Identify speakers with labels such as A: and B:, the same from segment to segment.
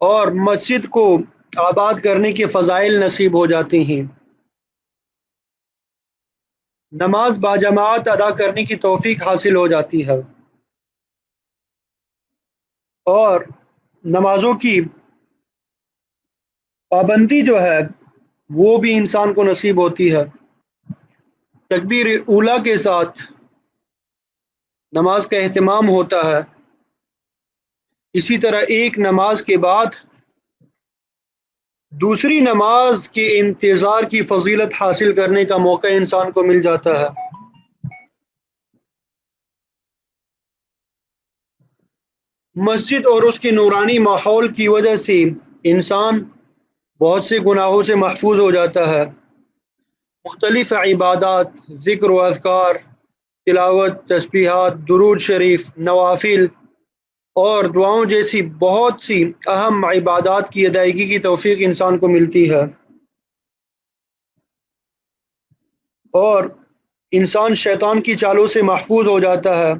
A: اور مسجد کو آباد کرنے کے فضائل نصیب ہو جاتے ہیں، نماز باجماعت ادا کرنے کی توفیق حاصل ہو جاتی ہے، اور نمازوں کی پابندی جو ہے وہ بھی انسان کو نصیب ہوتی ہے۔ تکبیر اولا کے ساتھ نماز کا اہتمام ہوتا ہے، اسی طرح ایک نماز کے بعد دوسری نماز کے انتظار کی فضیلت حاصل کرنے کا موقع انسان کو مل جاتا ہے۔ مسجد اور اس کے نورانی ماحول کی وجہ سے انسان بہت سے گناہوں سے محفوظ ہو جاتا ہے۔ مختلف عبادات، ذکر و اذکار، تلاوت، تسبیحات، درود شریف، نوافل اور دعاؤں جیسی بہت سی اہم عبادات کی ادائیگی کی توفیق انسان کو ملتی ہے، اور انسان شیطان کی چالوں سے محفوظ ہو جاتا ہے،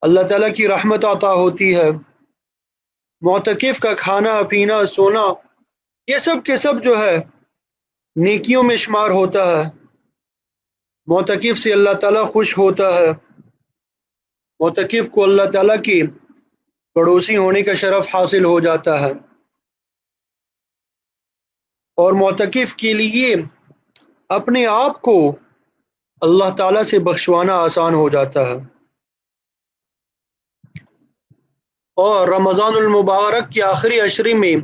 A: اللہ تعالیٰ کی رحمت عطا ہوتی ہے۔ معتکف کا کھانا پینا سونا یہ سب کے سب جو ہے نیکیوں میں شمار ہوتا ہے۔ معتکف سے اللہ تعالیٰ خوش ہوتا ہے، معتکف کو اللہ تعالیٰ کی پڑوسی ہونے کا شرف حاصل ہو جاتا ہے، اور معتکف کے لیے اپنے آپ کو اللہ تعالیٰ سے بخشوانا آسان ہو جاتا ہے، اور رمضان المبارک کے آخری عشرے میں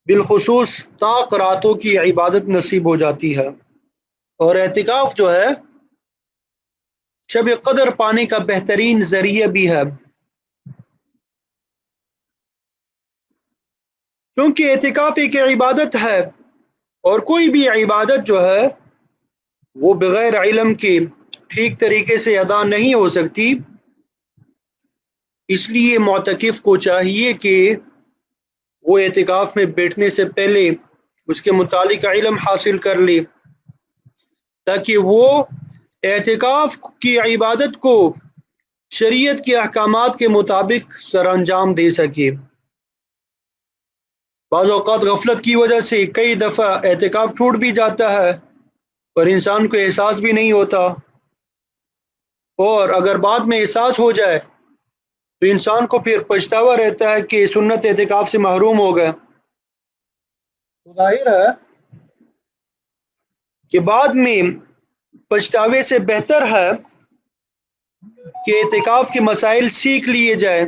A: بالخصوص طاق راتوں کی عبادت نصیب ہو جاتی ہے، اور اعتکاف جو ہے شب قدر پانے کا بہترین ذریعہ بھی ہے، کیونکہ اعتکاف ایک عبادت ہے، اور کوئی بھی عبادت جو ہے وہ بغیر علم کے ٹھیک طریقے سے ادا نہیں ہو سکتی۔ اس لیے معتکف کو چاہیے کہ وہ اعتکاف میں بیٹھنے سے پہلے اس کے متعلق علم حاصل کر لے، تاکہ وہ اعتکاف کی عبادت کو شریعت کے احکامات کے مطابق سر انجام دے سکے۔ بعض اوقات غفلت کی وجہ سے کئی دفعہ اعتکاف ٹوٹ بھی جاتا ہے اور انسان کو احساس بھی نہیں ہوتا، اور اگر بعد میں احساس ہو جائے تو انسان کو پھر پچھتاوا رہتا ہے کہ سنت اعتکاف سے محروم ہو گیا۔ ظاہر ہے کہ بعد میں پچھتاوے سے بہتر ہے کہ اعتکاف کے مسائل سیکھ لیے جائے۔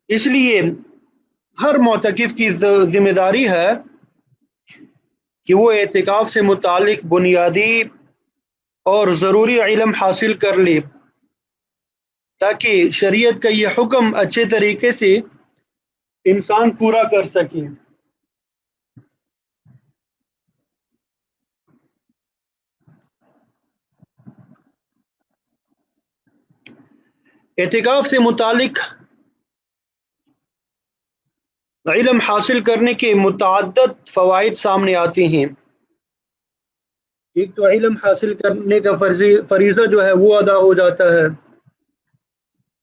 A: اس لیے ہر معتکف کی ذمہ داری ہے کہ وہ اعتکاف سے متعلق بنیادی اور ضروری علم حاصل کر لے، تاکہ شریعت کا یہ حکم اچھے طریقے سے انسان پورا کر سکے۔ اعتکاف سے متعلق علم حاصل کرنے کے متعدد فوائد سامنے آتے ہیں۔ ایک تو علم حاصل کرنے کا فریضہ جو ہے وہ ادا ہو جاتا ہے،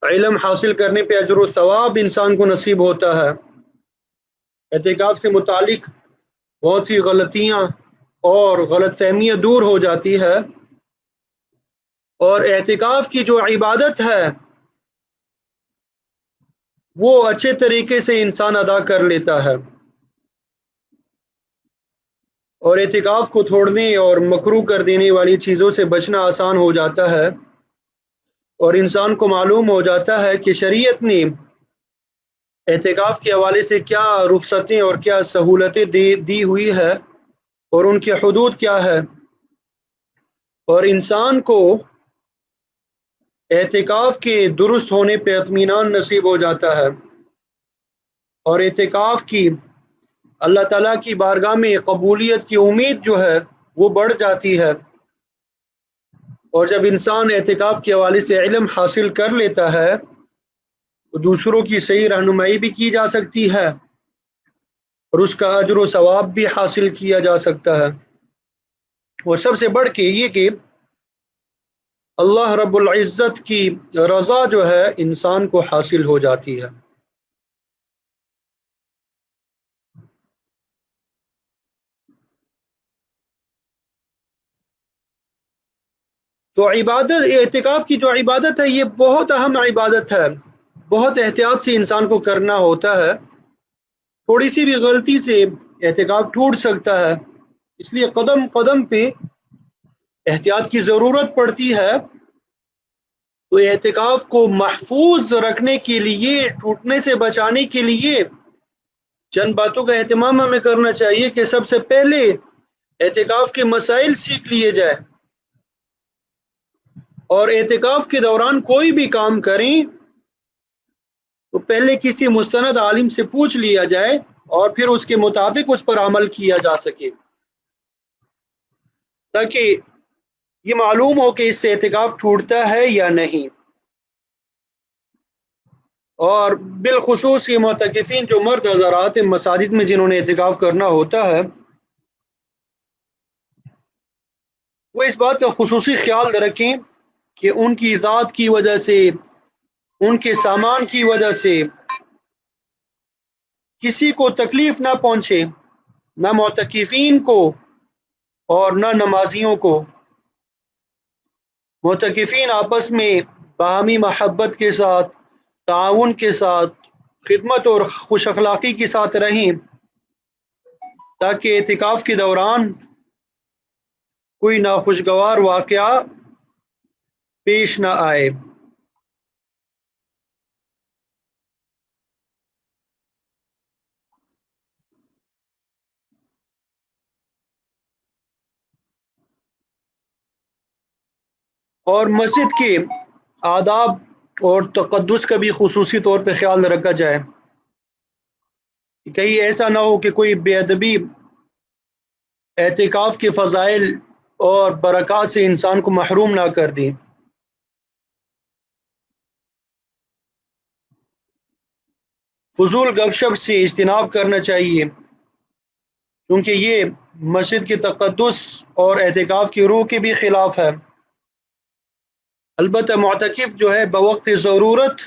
A: علم حاصل کرنے پہ اجر و ثواب انسان کو نصیب ہوتا ہے، اعتکاف سے متعلق بہت سی غلطیاں اور غلط فہمیاں دور ہو جاتی ہے، اور اعتکاف کی جو عبادت ہے وہ اچھے طریقے سے انسان ادا کر لیتا ہے، اور اعتکاف کو توڑنے اور مکروہ کر دینے والی چیزوں سے بچنا آسان ہو جاتا ہے، اور انسان کو معلوم ہو جاتا ہے کہ شریعت نے اعتکاف کے حوالے سے کیا رخصتیں اور کیا سہولتیں دی ہوئی ہے، اور ان کے حدود کیا ہے، اور انسان کو اعتکاف کے درست ہونے پہ اطمینان نصیب ہو جاتا ہے، اور اعتکاف کی اللہ تعالیٰ کی بارگاہ میں قبولیت کی امید جو ہے وہ بڑھ جاتی ہے، اور جب انسان اعتکاف کے حوالے سے علم حاصل کر لیتا ہے تو دوسروں کی صحیح رہنمائی بھی کی جا سکتی ہے، اور اس کا اجر و ثواب بھی حاصل کیا جا سکتا ہے، اور سب سے بڑھ کے یہ کہ اللہ رب العزت کی رضا جو ہے انسان کو حاصل ہو جاتی ہے۔ تو عبادت، اعتکاف کی جو عبادت ہے یہ بہت اہم عبادت ہے، بہت احتیاط سے انسان کو کرنا ہوتا ہے، تھوڑی سی بھی غلطی سے اعتکاف ٹوٹ سکتا ہے، اس لیے قدم قدم پہ احتیاط کی ضرورت پڑتی ہے۔ تو اعتکاف کو محفوظ رکھنے کے لیے، ٹوٹنے سے بچانے کے لیے چند باتوں کا اہتمام ہمیں کرنا چاہیے کہ سب سے پہلے اعتکاف کے مسائل سیکھ لیے جائے، اور اعتکاف کے دوران کوئی بھی کام کریں تو پہلے کسی مستند عالم سے پوچھ لیا جائے اور پھر اس کے مطابق اس پر عمل کیا جا سکے، تاکہ یہ معلوم ہو کہ اس سے اعتکاف ٹوٹتا ہے یا نہیں۔ اور بالخصوص یہ معتکفین جو مرد حضرات مساجد میں جنہوں نے اعتکاف کرنا ہوتا ہے، وہ اس بات کا خصوصی خیال رکھیں کہ ان کی ذات کی وجہ سے، ان کے سامان کی وجہ سے کسی کو تکلیف نہ پہنچے، نہ معتکفین کو اور نہ نمازیوں کو۔ معتکفین آپس میں باہمی محبت کے ساتھ، تعاون کے ساتھ، خدمت اور خوش اخلاقی کے ساتھ رہیں، تاکہ اعتکاف کے دوران کوئی ناخوشگوار واقعہ پیش نہ آئے۔ اور مسجد کے آداب اور تقدس کا بھی خصوصی طور پہ خیال رکھا جائے کہ کہیں ایسا نہ ہو کہ کوئی بے ادبی اعتکاف کے فضائل اور برکات سے انسان کو محروم نہ کر دیں۔ فضول گپ شپ سے اجتناب کرنا چاہیے، کیونکہ یہ مسجد کے تقدس اور اعتکاف کی روح کے بھی خلاف ہے۔ البتہ معتکف جو ہے بوقت ضرورت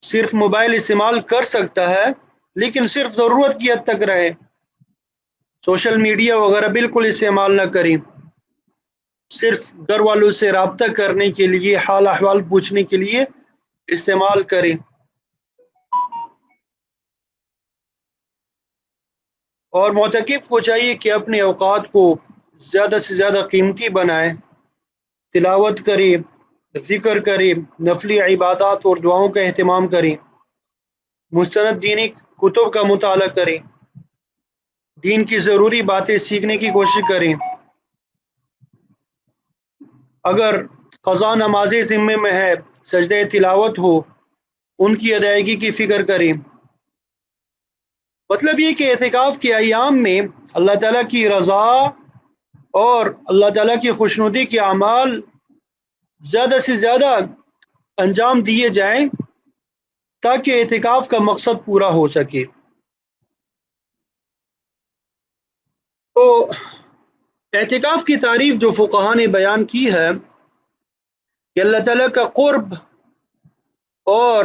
A: صرف موبائل استعمال کر سکتا ہے، لیکن صرف ضرورت کی حد تک رہے، سوشل میڈیا وغیرہ بالکل استعمال نہ کریں، صرف گھر والوں سے رابطہ کرنے کے لیے، حال احوال پوچھنے کے لیے استعمال کریں۔ اور معتکف کو چاہیے کہ اپنے اوقات کو زیادہ سے زیادہ قیمتی بنائیں، تلاوت کریں، ذکر کریں، نفلی عبادات اور دعاؤں کا اہتمام کریں، مستند دینی کتب کا مطالعہ کریں، دین کی ضروری باتیں سیکھنے کی کوشش کریں۔ اگر قضا نمازیں ذمے میں ہے، سجدہ تلاوت ہو، ان کی ادائیگی کی فکر کریں۔ مطلب یہ کہ اعتکاف کے ایام میں اللہ تعالیٰ کی رضا اور اللہ تعالیٰ کی خوشنودی کے اعمال زیادہ سے زیادہ انجام دیے جائیں تاکہ اعتکاف کا مقصد پورا ہو سکے۔ تو اعتکاف کی تعریف جو فقہاء نے بیان کی ہے کہ اللہ تعالیٰ کا قرب اور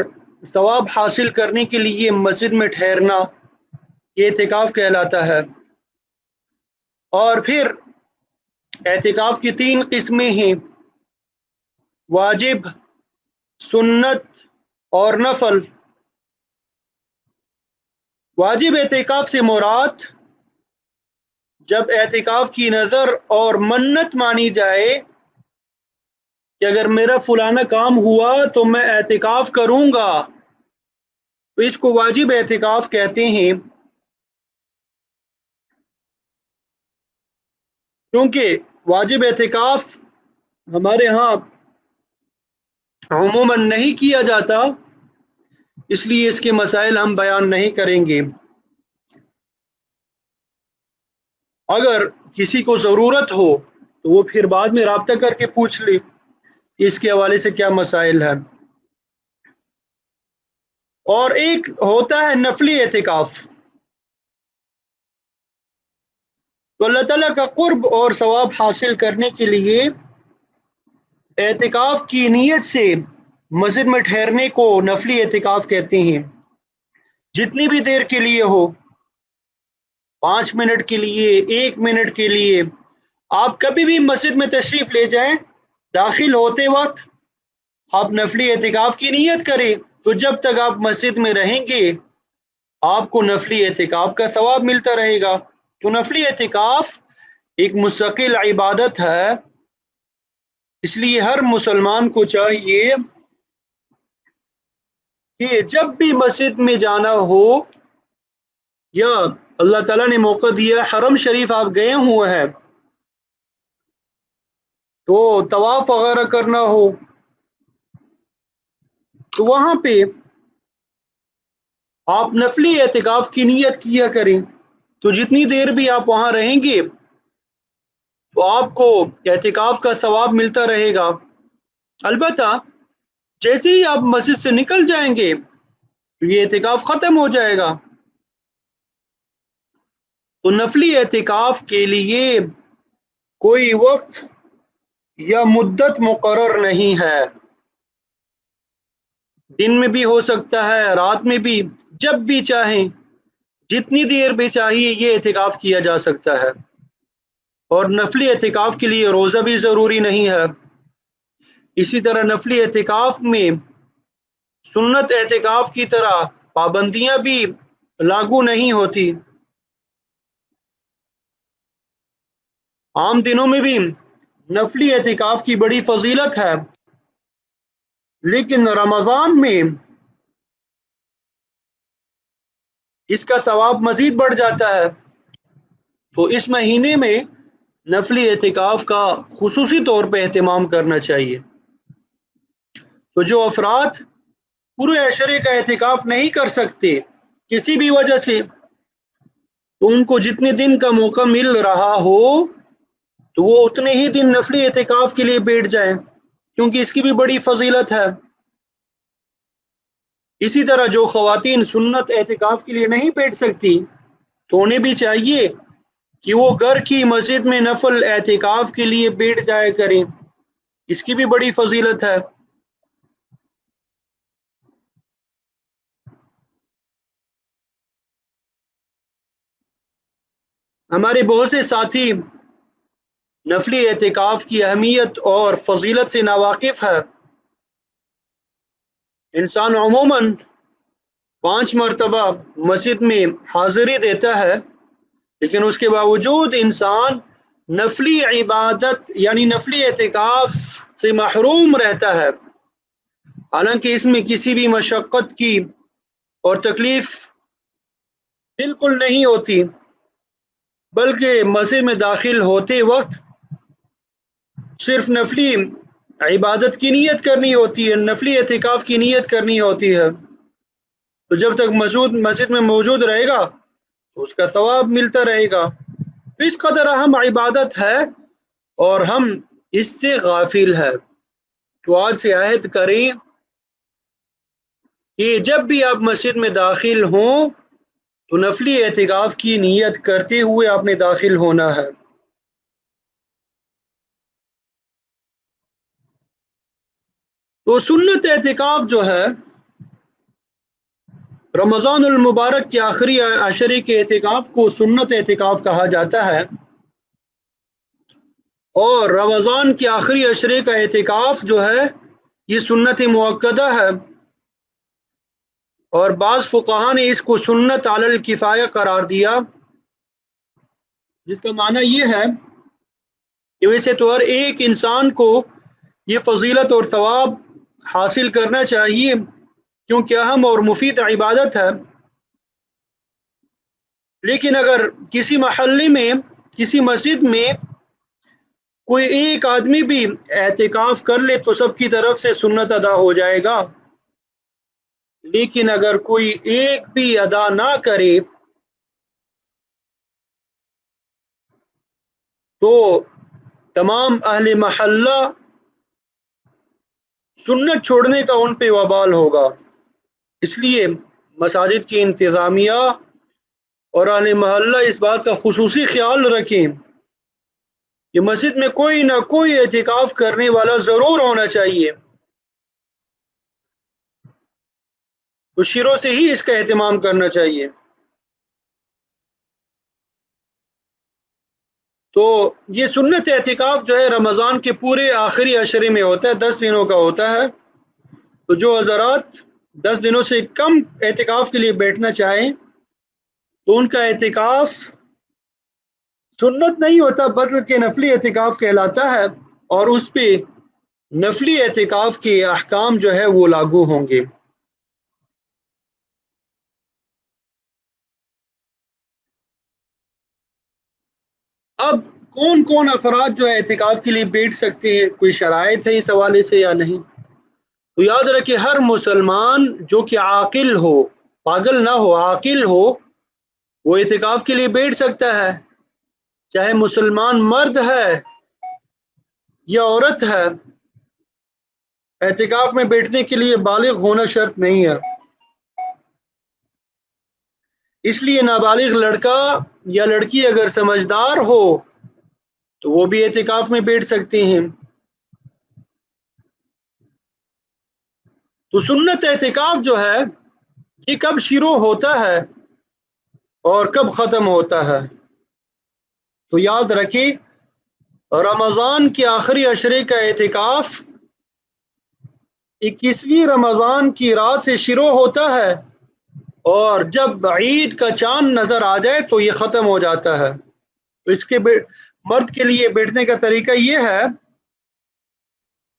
A: ثواب حاصل کرنے کے لیے مسجد میں ٹھہرنا، یہ اعتکاف کہلاتا ہے۔ اور پھر اعتکاف کی 3 قسمیں ہیں: واجب، سنت اور نفل۔ واجب اعتکاف سے مراد جب اعتکاف کی نظر اور منت مانی جائے کہ اگر میرا فلانا کام ہوا تو میں اعتکاف کروں گا، تو اس کو واجب اعتکاف کہتے ہیں، کیونکہ واجب اعتکاف ہمارے ہاں عموماً نہیں کیا جاتا، اس لیے اس کے مسائل ہم بیان نہیں کریں گے۔ اگر کسی کو ضرورت ہو تو وہ پھر بعد میں رابطہ کر کے پوچھ لے اس کے حوالے سے کیا مسائل ہیں۔ اور ایک ہوتا ہے نفلی اعتکاف، تو اللہ تعالیٰ کا قرب اور ثواب حاصل کرنے کے لیے اعتکاف کی نیت سے مسجد میں ٹھہرنے کو نفلی اعتکاف کہتے ہیں۔ جتنی بھی دیر کے لیے ہو، 5 منٹ کے لیے، 1 منٹ کے لیے، آپ کبھی بھی مسجد میں تشریف لے جائیں، داخل ہوتے وقت آپ نفلی اعتکاف کی نیت کریں، تو جب تک آپ مسجد میں رہیں گے آپ کو نفلی اعتکاف کا ثواب ملتا رہے گا۔ تو نفلی اعتکاف ایک مستقل عبادت ہے، اس لیے ہر مسلمان کو چاہیے کہ جب بھی مسجد میں جانا ہو یا اللہ تعالیٰ نے موقع دیا حرم شریف آپ گئے ہوئے ہیں تو طواف وغیرہ کرنا ہو تو وہاں پہ آپ نفلی اعتکاف کی نیت کیا کریں، تو جتنی دیر بھی آپ وہاں رہیں گے تو آپ کو اعتکاف کا ثواب ملتا رہے گا۔ البتہ جیسے ہی آپ مسجد سے نکل جائیں گے تو یہ اعتکاف ختم ہو جائے گا۔ تو نفلی اعتکاف کے لیے کوئی وقت یا مدت مقرر نہیں ہے، دن میں بھی ہو سکتا ہے، رات میں بھی، جب بھی چاہیں، جتنی دیر بھی چاہیے یہ اعتکاف کیا جا سکتا ہے۔ اور نفلی اعتکاف کے لیے روزہ بھی ضروری نہیں ہے۔ اسی طرح نفلی اعتکاف میں سنت اعتکاف کی طرح پابندیاں بھی لاگو نہیں ہوتی۔ عام دنوں میں بھی نفلی اعتکاف کی بڑی فضیلت ہے، لیکن رمضان میں اس کا ثواب مزید بڑھ جاتا ہے۔ تو اس مہینے میں نفلی اعتکاف کا خصوصی طور پہ اہتمام کرنا چاہیے۔ تو جو افراد پورے عشرے کا اعتکاف نہیں کر سکتے کسی بھی وجہ سے، تو ان کو جتنے دن کا موقع مل رہا ہو تو وہ اتنے ہی دن نفلی اعتکاف کے لیے بیٹھ جائیں، کیونکہ اس کی بھی بڑی فضیلت ہے۔ اسی طرح جو خواتین سنت اعتکاف کے لیے نہیں بیٹھ سکتی تو انہیں بھی چاہیے کہ وہ گھر کی مسجد میں نفل اعتکاف کے لیے بیٹھ جائے کریں، اس کی بھی بڑی فضیلت ہے۔ ہمارے بہت سے ساتھی نفلی اعتکاف کی اہمیت اور فضیلت سے ناواقف ہے۔ انسان عموماً 5 مرتبہ مسجد میں حاضری دیتا ہے، لیکن اس کے باوجود انسان نفلی عبادت یعنی نفلی اعتکاف سے محروم رہتا ہے، حالانکہ اس میں کسی بھی مشقت کی اور تکلیف بالکل نہیں ہوتی، بلکہ مسجد میں داخل ہوتے وقت صرف نفلی عبادت کی نیت کرنی ہوتی ہے، نفلی اعتکاف کی نیت کرنی ہوتی ہے۔ تو جب تک مسجد میں موجود رہے گا تو اس کا ثواب ملتا رہے گا۔ تو اس قدر اہم عبادت ہے اور ہم اس سے غافل ہے۔ تو آج سے عہد کریں کہ جب بھی آپ مسجد میں داخل ہوں تو نفلی اعتکاف کی نیت کرتے ہوئے آپ نے داخل ہونا ہے۔ تو سنت اعتکاف جو ہے رمضان المبارک کے آخری عشرے کے اعتکاف کو سنت اعتکاف کہا جاتا ہے، اور رمضان کے آخری عشرے کا اعتکاف جو ہے یہ سنت مؤکدہ ہے، اور بعض فقہا نے اس کو سنت علی الکفایہ قرار دیا، جس کا معنی یہ ہے کہ ویسے تو ہر ایک انسان کو یہ فضیلت اور ثواب حاصل کرنا چاہیے کیونکہ اہم اور مفید عبادت ہے، لیکن اگر کسی محلے میں کسی مسجد میں کوئی ایک آدمی بھی اعتکاف کر لے تو سب کی طرف سے سنت ادا ہو جائے گا، لیکن اگر کوئی ایک بھی ادا نہ کرے تو تمام اہل محلہ سنت چھوڑنے کا ان پہ وبال ہوگا۔ اس لیے مساجد کی انتظامیہ اور اہل محلہ اس بات کا خصوصی خیال رکھیں کہ مسجد میں کوئی نہ کوئی اعتکاف کرنے والا ضرور ہونا چاہیے، تو شروع سے ہی اس کا اہتمام کرنا چاہیے۔ تو یہ سنت اعتکاف جو ہے رمضان کے پورے آخری عشرے میں ہوتا ہے، 10 دنوں کا ہوتا ہے۔ تو جو حضرات 10 دنوں سے کم اعتکاف کے لیے بیٹھنا چاہیں تو ان کا اعتکاف سنت نہیں ہوتا بلکہ نفلی اعتکاف کہلاتا ہے، اور اس پہ نفلی اعتکاف کے احکام جو ہے وہ لاگو ہوں گے۔ اب کون کون افراد جو ہے اعتکاف کے لیے بیٹھ سکتے ہیں، کوئی شرائط ہے اس حوالے سے یا نہیں؟ تو یاد رکھے ہر مسلمان جو کہ عاقل ہو، پاگل نہ ہو، عاقل ہو، وہ اعتکاف کے لیے بیٹھ سکتا ہے، چاہے مسلمان مرد ہے یا عورت ہے۔ اعتکاف میں بیٹھنے کے لیے بالغ ہونا شرط نہیں ہے، اس لیے نابالغ لڑکا یا لڑکی اگر سمجھدار ہو تو وہ بھی اعتکاف میں بیٹھ سکتے ہیں۔ تو سنت اعتکاف جو ہے یہ کب شروع ہوتا ہے اور کب ختم ہوتا ہے؟ تو یاد رکھیں رمضان کے آخری عشرے کا اعتکاف 21ویں رمضان کی رات سے شروع ہوتا ہے، اور جب عید کا چاند نظر آ جائے تو یہ ختم ہو جاتا ہے۔ تو اس کے مرد کے لیے بیٹھنے کا طریقہ یہ ہے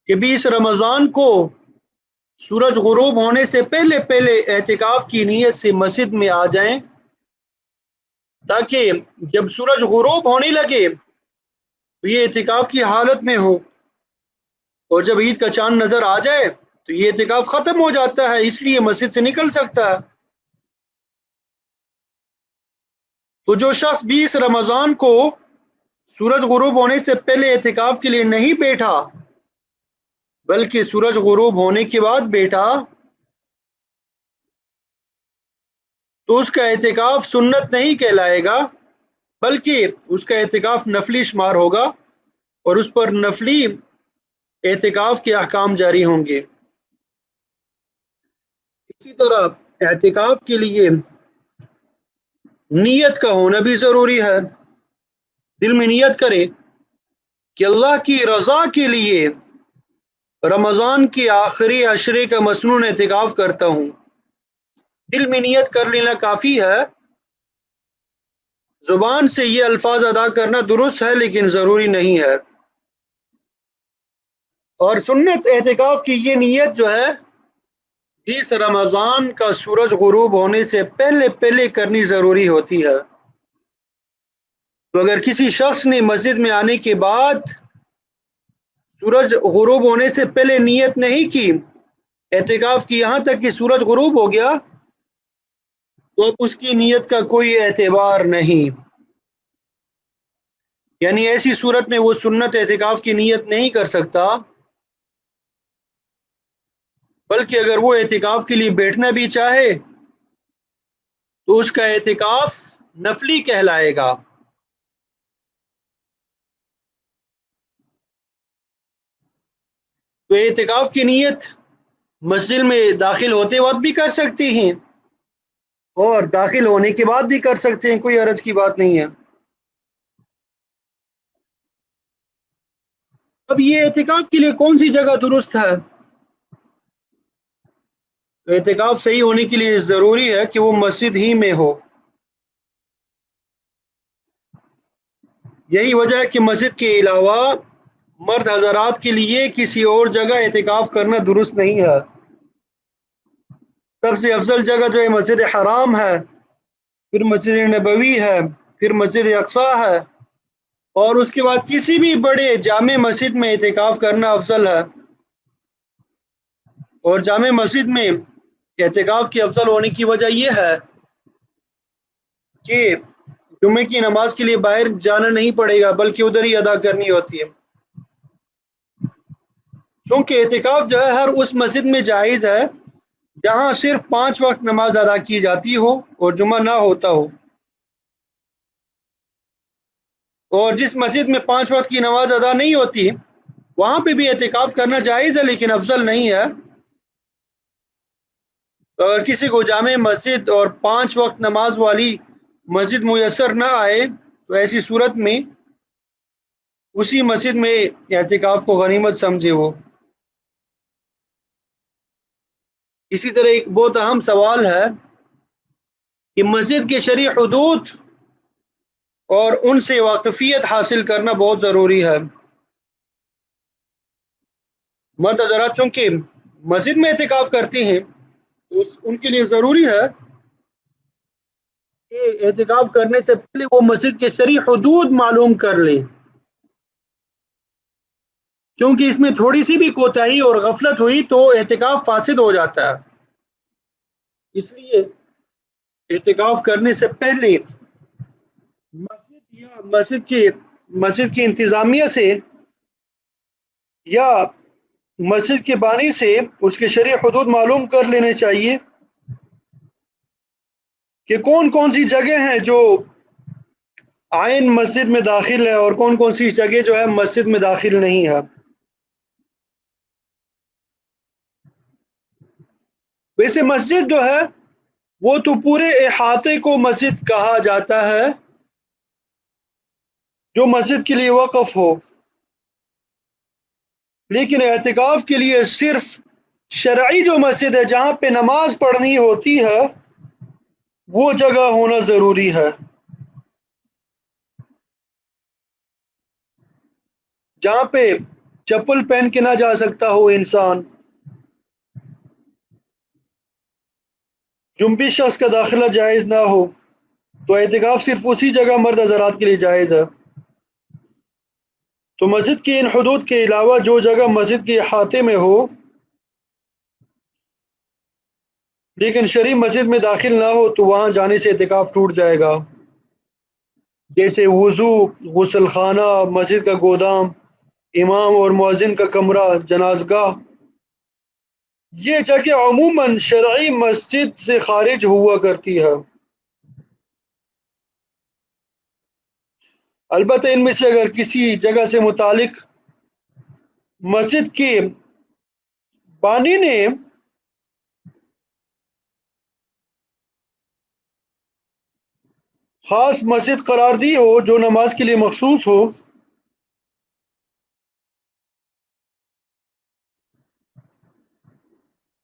A: کہ 20 رمضان کو سورج غروب ہونے سے پہلے پہلے اعتکاف کی نیت سے مسجد میں آ جائیں، تاکہ جب سورج غروب ہونے لگے تو یہ اعتکاف کی حالت میں ہو، اور جب عید کا چاند نظر آ جائے تو یہ اعتکاف ختم ہو جاتا ہے، اس لیے مسجد سے نکل سکتا ہے۔ تو جو شخص 20 رمضان کو سورج غروب ہونے سے پہلے اعتکاف کے لیے نہیں بیٹھا بلکہ سورج غروب ہونے کے بعد بیٹھا، تو اس کا اعتکاف سنت نہیں کہلائے گا بلکہ اس کا اعتکاف نفلی شمار ہوگا، اور اس پر نفلی اعتکاف کے احکام جاری ہوں گے۔ اسی طرح اعتکاف کے لیے نیت کا ہونا بھی ضروری ہے، دل میں نیت کرے کہ اللہ کی رضا کے لیے رمضان کے آخری عشرے کا مسنون اعتکاف کرتا ہوں۔ دل میں نیت کر لینا کافی ہے، زبان سے یہ الفاظ ادا کرنا درست ہے لیکن ضروری نہیں ہے۔ اور سنت اعتکاف کی یہ نیت جو ہے 20 رمضان کا سورج غروب ہونے سے پہلے پہلے کرنی ضروری ہوتی ہے۔ تو اگر کسی شخص نے مسجد میں آنے کے بعد سورج غروب ہونے سے پہلے نیت نہیں کی اعتکاف کی، یہاں تک کہ سورج غروب ہو گیا، تو اب اس کی نیت کا کوئی اعتبار نہیں، یعنی ایسی صورت میں وہ سنت اعتکاف کی نیت نہیں کر سکتا، بلکہ اگر وہ اعتکاف کے لیے بیٹھنا بھی چاہے تو اس کا اعتکاف نفلی کہلائے گا۔ تو اعتکاف کی نیت مسجد میں داخل ہوتے وقت بھی کر سکتے ہیں اور داخل ہونے کے بعد بھی کر سکتے ہیں، کوئی حرج کی بات نہیں ہے۔ اب یہ اعتکاف کے لیے کون سی جگہ درست ہے؟ اعتکاف صحیح ہونے کے لیے ضروری ہے کہ وہ مسجد ہی میں ہو۔ یہی وجہ ہے کہ مسجد کے علاوہ مرد حضرات کے لیے کسی اور جگہ اعتکاف کرنا درست نہیں ہے۔ سب سے افضل جگہ جو ہے مسجد حرام ہے، پھر مسجد نبوی ہے، پھر مسجد اقصیٰ ہے، اور اس کے بعد کسی بھی بڑے جامع مسجد میں اعتکاف کرنا افضل ہے۔ اور جامع مسجد میں اعتکاف کی افضل ہونے کی وجہ یہ ہے کہ جمعے کی نماز کے لیے باہر جانا نہیں پڑے گا بلکہ ادھر ہی ادا کرنی ہوتی ہے، کیونکہ اعتکاف جو ہے ہر اس مسجد میں جائز ہے جہاں صرف 5 وقت نماز ادا کی جاتی ہو اور جمعہ نہ ہوتا ہو۔ اور جس مسجد میں 5 وقت کی نماز ادا نہیں ہوتی وہاں پہ بھی اعتکاف کرنا جائز ہے لیکن افضل نہیں ہے۔ اگر کسی کو جامع مسجد اور 5 وقت نماز والی مسجد میسر نہ آئے تو ایسی صورت میں اسی مسجد میں اعتکاف کو غنیمت سمجھے وہ۔ اسی طرح ایک بہت اہم سوال ہے کہ مسجد کے شرعی حدود اور ان سے واقفیت حاصل کرنا بہت ضروری ہے۔ مرد حضرات چونکہ مسجد میں اعتکاف کرتے ہیں تو ان کے لیے ضروری ہے کہ اعتکاف کرنے سے پہلے وہ مسجد کے شرعی حدود معلوم کر لیں، کیونکہ اس میں تھوڑی سی بھی کوتاہی اور غفلت ہوئی تو اعتکاف فاسد ہو جاتا ہے۔ اس لیے اعتکاف کرنے سے پہلے مسجد یا مسجد کی انتظامیہ سے یا مسجد کے بانی سے اس کے شرعی حدود معلوم کر لینے چاہیے کہ کون کون سی جگہ ہیں جو عین مسجد میں داخل ہے اور کون کون سی جگہ جو ہے مسجد میں داخل نہیں ہے۔ ویسے مسجد جو ہے وہ تو پورے احاطے کو مسجد کہا جاتا ہے جو مسجد کے لیے وقف ہو، لیکن اعتکاف کے لیے صرف شرعی جو مسجد ہے جہاں پہ نماز پڑھنی ہوتی ہے وہ جگہ ہونا ضروری ہے، جہاں پہ چپل پہن کے نہ جا سکتا ہو انسان، جنبی شخص کا داخلہ جائز نہ ہو، تو اعتکاف صرف اسی جگہ مرد حضرات کے لیے جائز ہے۔ تو مسجد کے ان حدود کے علاوہ جو جگہ مسجد کے احاطے میں ہو لیکن شرعی مسجد میں داخل نہ ہو تو وہاں جانے سے اعتکاف ٹوٹ جائے گا، جیسے وضو، غسل خانہ، مسجد کا گودام، امام اور مؤذن کا کمرہ، جنازگاہ۔ یہ جگہ عموماً شرعی مسجد سے خارج ہوا کرتی ہے، البتہ ان میں سے اگر کسی جگہ سے متعلق مسجد کے بانی نے خاص مسجد قرار دی ہو جو نماز کے لیے مخصوص ہو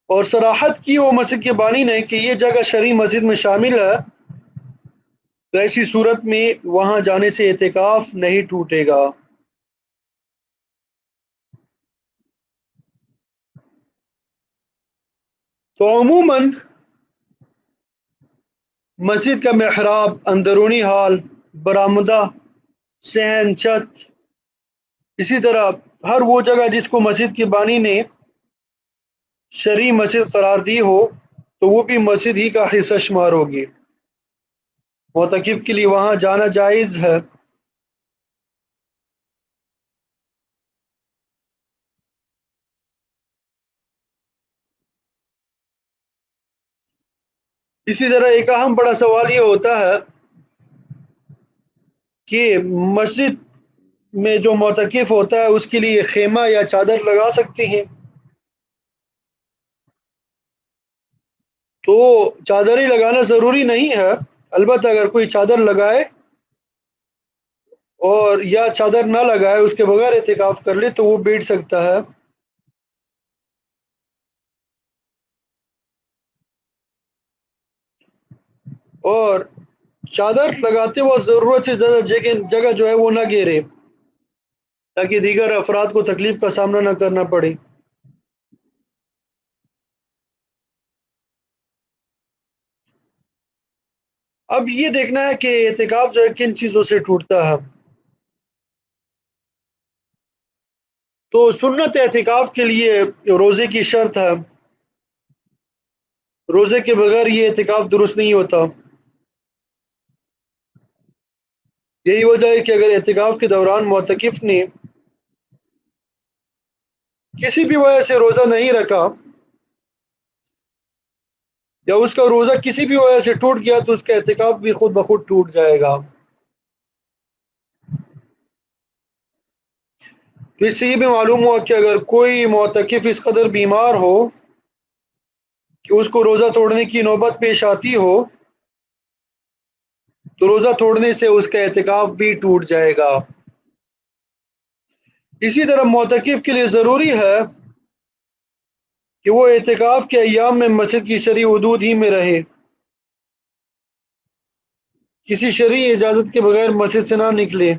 A: اور صراحت کی ہو مسجد کے بانی نے کہ یہ جگہ شرعی مسجد میں شامل ہے تو ایسی صورت میں وہاں جانے سے اعتکاف نہیں ٹوٹے گا۔ تو عموماً مسجد کا محراب، اندرونی ہال، برآمدہ، صحن، چھت، اسی طرح ہر وہ جگہ جس کو مسجد کے بانی نے شرعی مسجد قرار دی ہو تو وہ بھی مسجد ہی کا حصہ شمار ہوگی، معتکف کے لیے وہاں جانا جائز ہے۔ اسی طرح ایک اہم بڑا سوال یہ ہوتا ہے کہ مسجد میں جو معتکف ہوتا ہے اس کے لیے خیمہ یا چادر لگا سکتے ہیں؟ تو چادر ہی لگانا ضروری نہیں ہے، البتہ اگر کوئی چادر لگائے اور یا چادر نہ لگائے اس کے بغیر اعتکاف کر لے تو وہ بیٹھ سکتا ہے۔ اور چادر لگاتے وقت ضرورت سے زیادہ جگہ جو ہے وہ نہ گھیرے تاکہ دیگر افراد کو تکلیف کا سامنا نہ کرنا پڑے۔ اب یہ دیکھنا ہے کہ اعتکاف جو ہے کن چیزوں سے ٹوٹتا ہے۔ تو سنت اعتکاف کے لیے روزے کی شرط ہے، روزے کے بغیر یہ اعتکاف درست نہیں ہوتا۔ یہی وجہ ہے کہ اگر اعتکاف کے دوران معتکف نے کسی بھی وجہ سے روزہ نہیں رکھا یا اس کا روزہ کسی بھی وجہ سے ٹوٹ گیا تو اس کا اعتکاف بھی خود بخود ٹوٹ جائے گا۔ تو اس سے یہ بھی معلوم ہوا کہ اگر کوئی معتکف اس قدر بیمار ہو کہ اس کو روزہ توڑنے کی نوبت پیش آتی ہو تو روزہ توڑنے سے اس کا اعتکاف بھی ٹوٹ جائے گا۔ اسی طرح معتکف کے لیے ضروری ہے کہ وہ اعتکاف کے ایام میں مسجد کی شرعی حدود ہی میں رہے، کسی شرعی اجازت کے بغیر مسجد سے نہ نکلے۔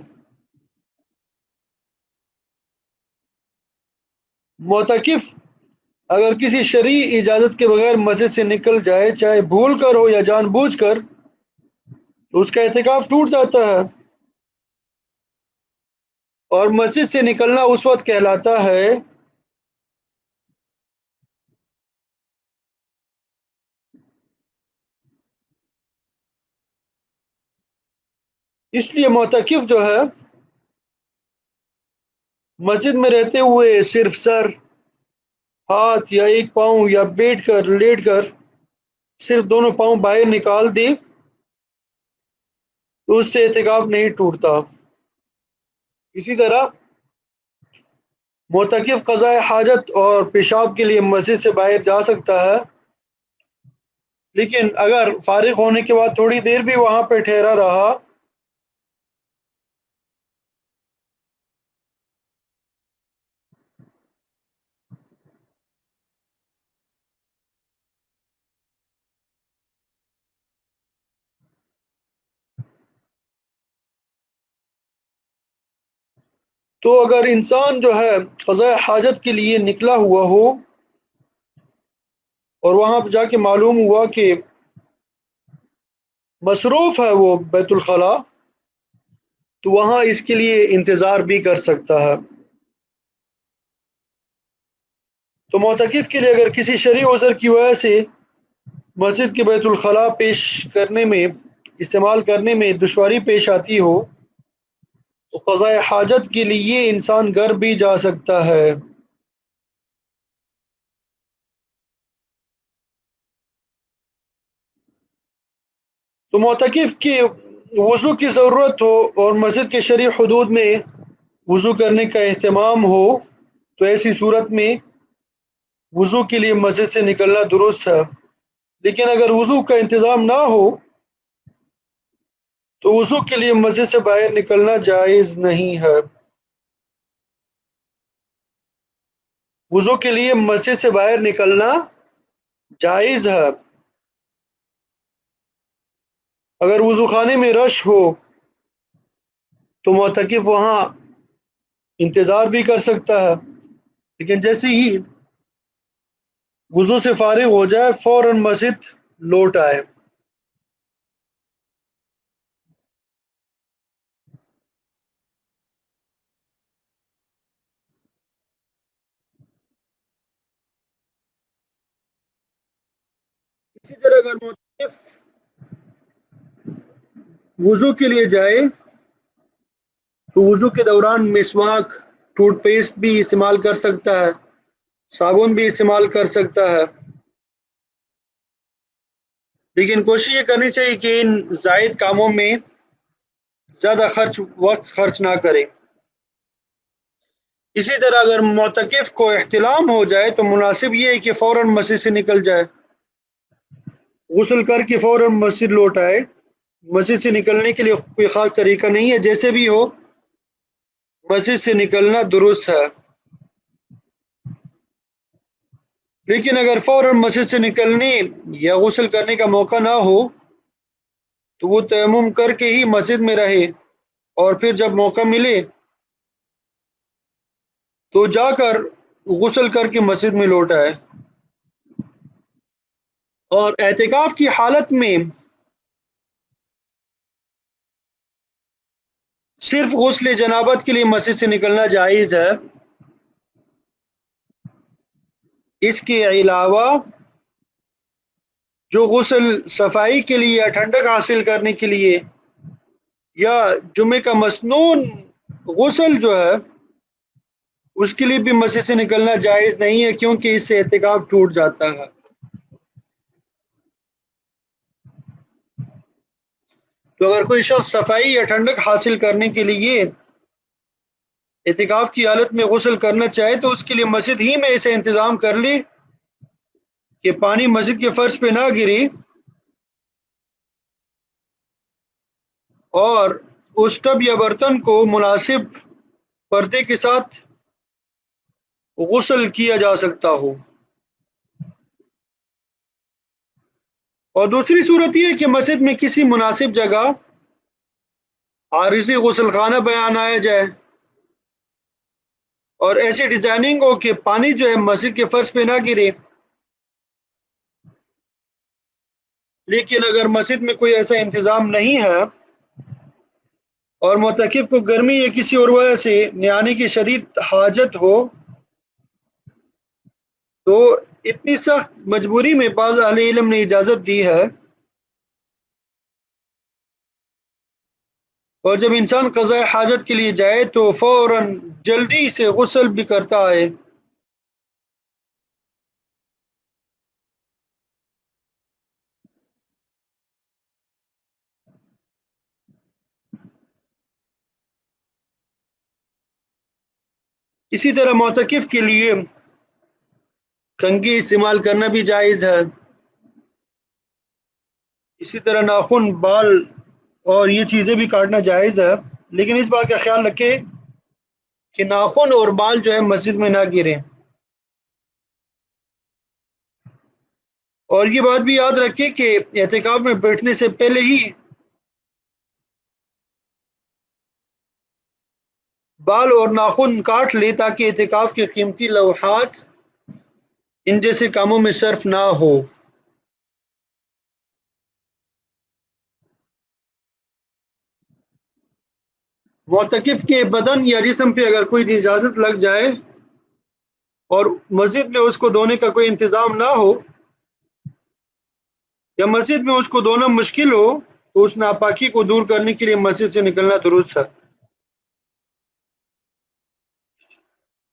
A: معتکف اگر کسی شرعی اجازت کے بغیر مسجد سے نکل جائے، چاہے بھول کر ہو یا جان بوجھ کر، تو اس کا اعتکاف ٹوٹ جاتا ہے، اور مسجد سے نکلنا اس وقت کہلاتا ہے اس لیے معتکف جو ہے مسجد میں رہتے ہوئے صرف سر، ہاتھ یا ایک پاؤں یا بیٹھ کر لیٹ کر صرف دونوں پاؤں باہر نکال دے تو اس سے اعتکاف نہیں ٹوٹتا۔ اسی طرح معتکف قضاء حاجت اور پیشاب کے لیے مسجد سے باہر جا سکتا ہے، لیکن اگر فارغ ہونے کے بعد تھوڑی دیر بھی وہاں پہ ٹھہرا رہا تو اگر انسان جو ہے قضاء حاجت کے لیے نکلا ہوا ہو اور وہاں پہ جا کے معلوم ہوا کہ مصروف ہے وہ بیت الخلاء، تو وہاں اس کے لیے انتظار بھی کر سکتا ہے۔ تو معتکف کے لیے اگر کسی شرعی عذر کی وجہ سے مسجد کے بیت الخلاء پیش کرنے میں استعمال کرنے میں دشواری پیش آتی ہو تو قضاء حاجت کے لیے انسان گھر بھی جا سکتا ہے۔ تو معتکف کی وضو کی ضرورت ہو اور مسجد کے شرعی حدود میں وضو کرنے کا اہتمام ہو تو ایسی صورت میں وضو کے لیے مسجد سے نکلنا درست ہے، لیکن اگر وضو کا انتظام نہ ہو تو وضو کے لیے مسجد سے باہر نکلنا جائز نہیں ہے۔ وضو کے لیے مسجد سے باہر نکلنا جائز ہے۔ اگر وضو خانے میں رش ہو تو معتکف وہاں انتظار بھی کر سکتا ہے، لیکن جیسے ہی وضو سے فارغ ہو جائے فوراً مسجد لوٹ آئے۔ اسی طرح اگر معتکف وضو کے لیے جائے تو وضو کے دوران مسواک، ٹوتھ پیسٹ بھی استعمال کر سکتا ہے، صابن بھی استعمال کر سکتا ہے، لیکن کوشش یہ کرنی چاہیے کہ ان زائد کاموں میں زیادہ وقت خرچ نہ کرے۔ اسی طرح اگر معتکف کو احتلام ہو جائے تو مناسب یہ ہے کہ فوراً مسجد سے نکل جائے، غسل کر کے فوراً مسجد لوٹ آئے۔ مسجد سے نکلنے کے لیے کوئی خاص طریقہ نہیں ہے، جیسے بھی ہو مسجد سے نکلنا درست ہے۔ لیکن اگر فوراً مسجد سے نکلنے یا غسل کرنے کا موقع نہ ہو تو وہ تیمم کر کے ہی مسجد میں رہے، اور پھر جب موقع ملے تو جا کر غسل کر کے مسجد میں لوٹ آئے۔ اور اعتکاف کی حالت میں صرف غسل جنابت کے لیے مسجد سے نکلنا جائز ہے، اس کے علاوہ جو غسل صفائی کے لیے یا ٹھنڈک حاصل کرنے کے لیے یا جمعے کا مسنون غسل جو ہے اس کے لیے بھی مسجد سے نکلنا جائز نہیں ہے، کیونکہ اس سے اعتکاف ٹوٹ جاتا ہے۔ تو اگر کوئی شخص صفائی یا ٹھنڈک حاصل کرنے کے لیے اعتکاف کی حالت میں غسل کرنا چاہے تو اس کے لیے مسجد ہی میں اسے انتظام کر لی کہ پانی مسجد کے فرش پہ نہ گری، اور اس ٹب یا برتن کو مناسب پردے کے ساتھ غسل کیا جا سکتا ہو۔ اور دوسری صورت یہ کہ مسجد میں کسی مناسب جگہ عارضی غسل خانہ بنایا جائے اور ایسی ڈیزائننگ ہو کہ پانی جو ہے مسجد کے فرش پہ نہ گرے۔ لیکن اگر مسجد میں کوئی ایسا انتظام نہیں ہے اور معتکف کو گرمی یا کسی اور وجہ سے نہانے کی شدید حاجت ہو تو اتنی سخت مجبوری میں بعض اہل علم نے اجازت دی ہے، اور جب انسان قضاء حاجت کے لیے جائے تو فوراً جلدی سے غسل بھی کرتا ہے۔ اسی طرح معتکف کے لیے کنگھی استعمال کرنا بھی جائز ہے، اسی طرح ناخن، بال اور یہ چیزیں بھی کاٹنا جائز ہے، لیکن اس بات کا خیال رکھے کہ ناخن اور بال جو ہے مسجد میں نہ گریں۔ اور یہ بات بھی یاد رکھیں کہ اعتکاف میں بیٹھنے سے پہلے ہی بال اور ناخن کاٹ لے تاکہ اعتکاف کے قیمتی لمحات ان جیسے کاموں میں صرف نہ ہو۔ معتکف کے بدن یا جسم پہ اگر کوئی نجاست لگ جائے اور مسجد میں اس کو دھونے کا کوئی انتظام نہ ہو یا مسجد میں اس کو دھونا مشکل ہو تو اس ناپاکی کو دور کرنے کے لیے مسجد سے نکلنا درست ہے۔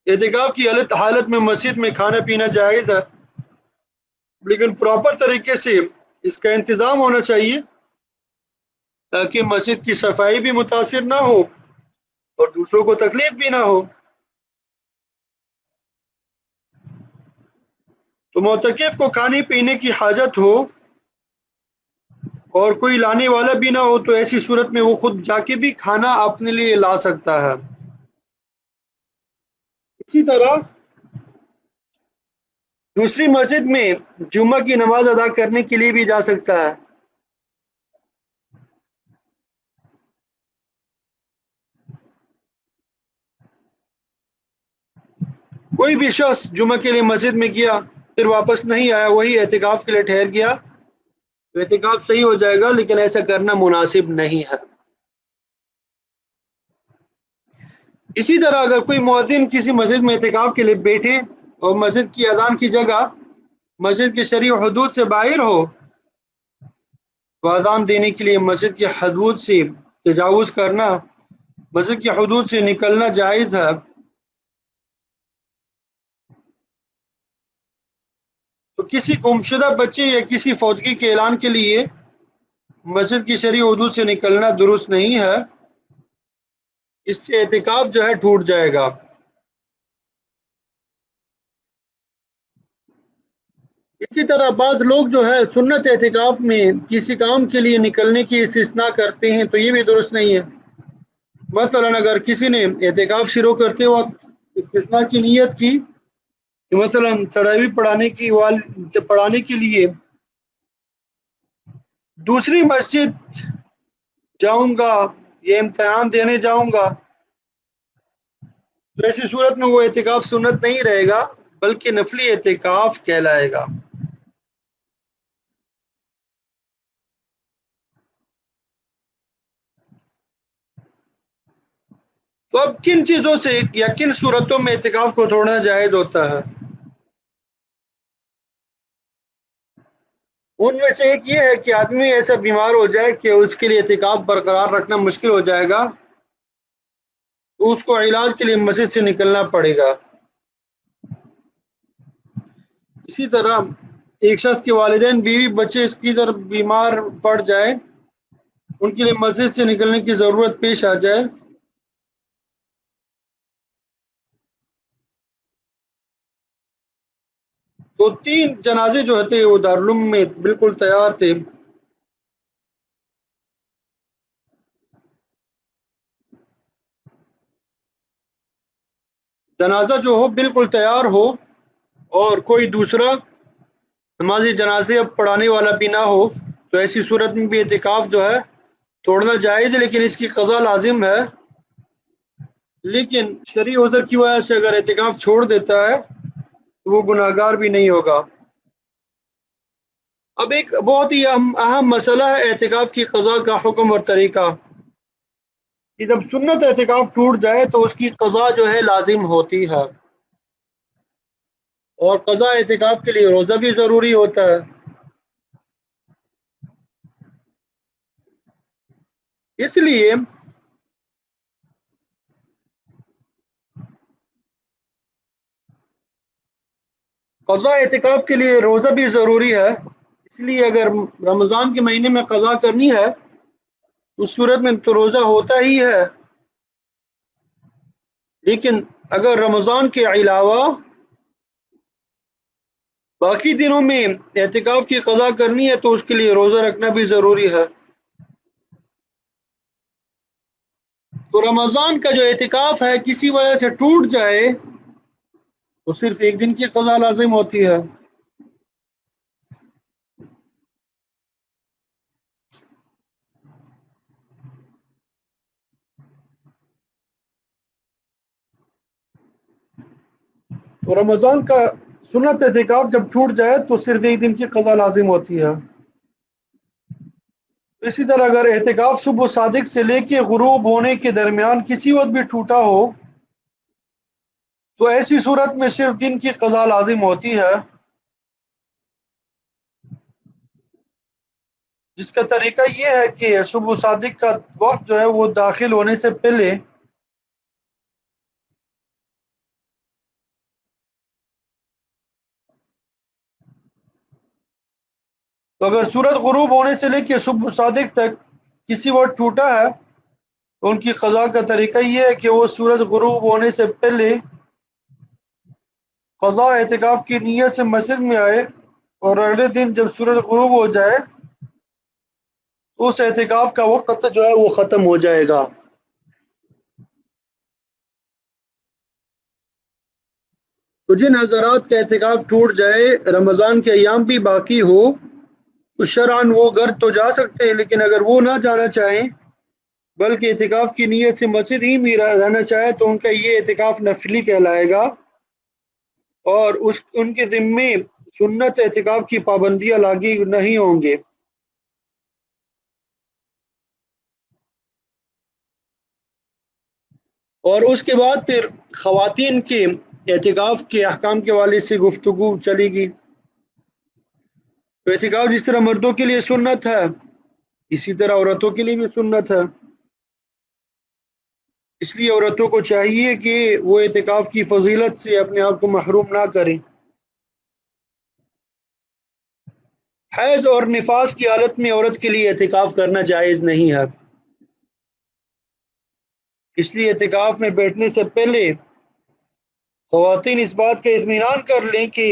A: اعتکاف کی حالت میں مسجد میں کھانا پینا جائز ہے، لیکن پراپر طریقے سے اس کا انتظام ہونا چاہیے تاکہ مسجد کی صفائی بھی متاثر نہ ہو اور دوسروں کو تکلیف بھی نہ ہو۔ تو معتکف کو کھانے پینے کی حاجت ہو اور کوئی لانے والا بھی نہ ہو تو ایسی صورت میں وہ خود جا کے بھی کھانا اپنے لیے لا سکتا ہے۔ اسی طرح دوسری مسجد میں جمعہ کی نماز ادا کرنے کے لیے بھی جا سکتا ہے۔ کوئی بھی شخص جمعہ کے لیے مسجد میں گیا پھر واپس نہیں آیا، وہی اعتکاف کے لیے ٹھہر گیا تو اعتکاف صحیح ہو جائے گا، لیکن ایسا کرنا مناسب نہیں ہے۔ اسی طرح اگر کوئی مؤذن کسی مسجد میں اعتکاف کے لیے بیٹھے اور مسجد کی اذان کی جگہ مسجد کی شرعی حدود سے باہر ہو تو اذان دینے کے لیے مسجد کی حدود سے تجاوز کرنا، مسجد کی حدود سے نکلنا جائز ہے۔ تو کسی گمشدہ بچے یا کسی فوتگی کے اعلان کے لیے مسجد کی شرعی حدود سے نکلنا درست نہیں ہے، اس سے اعتکاف جو ہے ٹوٹ جائے گا۔ اسی طرح بعض لوگ جو ہے سنت اعتکاف میں کسی کام کے لیے نکلنے کی استثناء کرتے ہیں تو یہ بھی درست نہیں ہے۔ مثلا اگر کسی نے اعتکاف شروع کرتے وقت استثناء کی نیت کی کہ مثلا تراویح پڑھانے کے لیے دوسری مسجد جاؤں گا یا امتحان دینے جاؤں گا، تو ایسی صورت میں وہ اعتکاف سنت نہیں رہے گا بلکہ نفلی اعتکاف کہلائے گا۔ تو اب کن چیزوں سے یا کن صورتوں میں اعتکاف کو توڑنا جائز ہوتا ہے؟ ان میں سے ایک یہ ہے کہ آدمی ایسا بیمار ہو جائے کہ اس کے لیے اعتکاف برقرار رکھنا مشکل ہو جائے گا تو اس کو علاج کے لیے مسجد سے نکلنا پڑے گا۔ اسی طرح ایک شخص کے والدین، بیوی، بچے اس کی طرف بیمار پڑ جائے، ان کے لیے مسجد سے نکلنے کی ضرورت پیش آ جائے تو 3 جنازے جو تھے وہ دارالعلوم میں بالکل تیار تھے. جنازہ جو ہو بالکل تیار ہو اور کوئی دوسرا نماز جنازے اب پڑھانے والا بھی نہ ہو تو ایسی صورت میں بھی اعتکاف جو ہے توڑنا جائز ہے، لیکن اس کی قضا لازم ہے. لیکن شرعی عذر کی وجہ سے اگر اعتکاف چھوڑ دیتا ہے تو وہ گناہگار بھی نہیں ہوگا. اب ایک بہت ہی اہم مسئلہ ہے اعتکاف کی قضا کا حکم اور طریقہ. کہ جب سنت اعتکاف ٹوٹ جائے تو اس کی قضا جو ہے لازم ہوتی ہے، اور قضا اعتکاف کے لیے روزہ بھی ضروری ہوتا ہے. اس لیے قضا اعتکاف کے لیے روزہ بھی ضروری ہے. اس لیے اگر رمضان کے مہینے میں قضا کرنی ہے اس صورت میں تو روزہ ہوتا ہی ہے. لیکن اگر رمضان کے علاوہ باقی دنوں میں اعتکاف کی قضا کرنی ہے تو اس کے لیے روزہ رکھنا بھی ضروری ہے. تو رمضان کا جو اعتکاف ہے کسی وجہ سے ٹوٹ جائے تو صرف ایک دن کی قضا لازم ہوتی ہے. تو رمضان کا سنت اعتکاف جب ٹوٹ جائے تو صرف ایک دن کی قضا لازم ہوتی ہے. اسی طرح اگر اعتکاف صبح صادق سے لے کے غروب ہونے کے درمیان کسی وقت بھی ٹوٹا ہو تو ایسی صورت میں صرف دن کی قضا لازم ہوتی ہے، جس کا طریقہ یہ ہے کہ صبح صادق کا وقت جو ہے وہ داخل ہونے سے پہلے تو اگر سورج غروب ہونے سے لے کے صبح صادق تک کسی وقت ٹوٹا ہے تو ان کی قضا کا طریقہ یہ ہے کہ وہ سورج غروب ہونے سے پہلے قضا اعتکاف کی نیت سے مسجد میں آئے اور اگلے دن جب سورج غروب ہو جائے تو اس اعتکاف کا وقت جو ہے وہ ختم ہو جائے گا. تو جن حضرات کا اعتکاف ٹوٹ جائے رمضان کے ایام بھی باقی ہو تو شرعاً وہ گھر تو جا سکتے ہیں، لیکن اگر وہ نہ جانا چاہیں بلکہ اعتکاف کی نیت سے مسجد ہی میں رہنا چاہے تو ان کا یہ اعتکاف نفلی کہلائے گا، اور ان کے ذمے سنت اعتکاف کی پابندیاں لاگی نہیں ہوں گے. اور اس کے بعد پھر خواتین کے اعتکاف کے احکام کے والے سے گفتگو چلے گی. تو اعتکاف جس طرح مردوں کے لیے سنت ہے اسی طرح عورتوں کے لیے بھی سنت ہے. اس لیے عورتوں کو چاہیے کہ وہ اعتکاف کی فضیلت سے اپنے آپ کو محروم نہ کریں. حیض اور نفاس کی حالت میں عورت کے لیے اعتکاف کرنا جائز نہیں ہے. اس لیے اعتکاف میں بیٹھنے سے پہلے خواتین اس بات کا اطمینان کر لیں کہ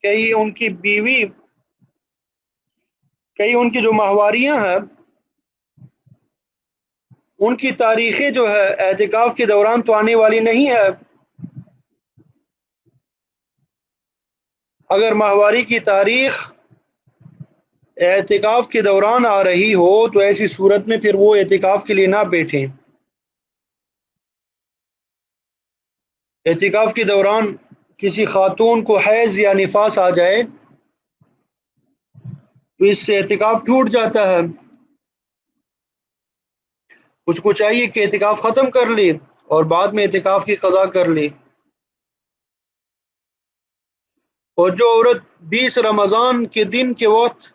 A: کہیں ان کی بیوی کہیں ان کی جو ماہواریاں ہیں ان کی تاریخیں جو ہے اعتکاف کے دوران تو آنے والی نہیں ہے. اگر ماہواری کی تاریخ اعتکاف کے دوران آ رہی ہو تو ایسی صورت میں پھر وہ اعتکاف کے لیے نہ بیٹھیں. اعتکاف کے دوران کسی خاتون کو حیض یا نفاس آ جائے تو اس سے اعتکاف ٹوٹ جاتا ہے. اس کو چاہیے کہ اعتکاف ختم کر لے اور بعد میں اعتکاف کی قضا کر لے. اور جو عورت 20 رمضان کے دن کے وقت